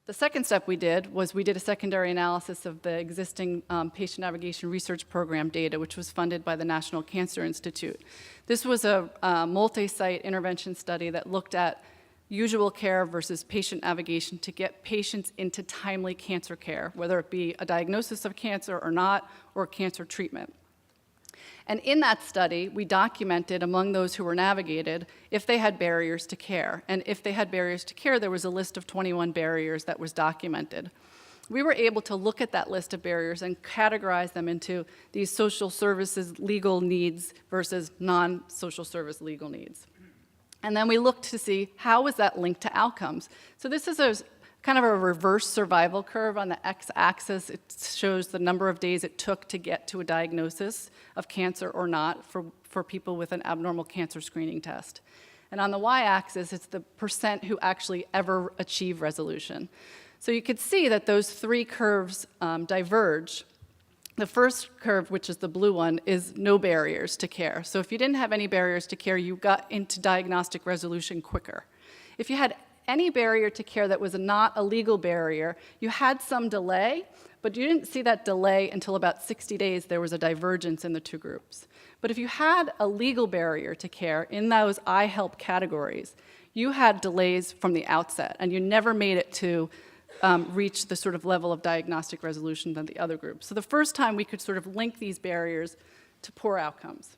The second step we did was we did a secondary analysis of the existing patient navigation research program data, which was funded by the National Cancer Institute. This was a multi-site intervention study that looked at usual care versus patient navigation to get patients into timely cancer care, whether it be a diagnosis of cancer or not, or cancer treatment. And in that study, we documented among those who were navigated if they had barriers to care. And if they had barriers to care, there was a list of 21 barriers that was documented. We were able to look at that list of barriers and categorize them into these social services legal needs versus non-social service legal needs. And then we looked to see how was that linked to outcomes. So this is a kind of a reverse survival curve. On the x-axis, it shows the number of days it took to get to a diagnosis of cancer or not for people with an abnormal cancer screening test. And on the y-axis, it's the percent who actually ever achieve resolution. So you could see that those three curves diverge. The first curve, which is the blue one, is no barriers to care. So if you didn't have any barriers to care, you got into diagnostic resolution quicker. If you had any barrier to care that was not a legal barrier, you had some delay, but you didn't see that delay until about 60 days. There was a divergence in the two groups. But if you had a legal barrier to care in those I help categories, you had delays from the outset, and you never made it to reach the sort of level of diagnostic resolution than the other groups. So the first time we could sort of link these barriers to poor outcomes.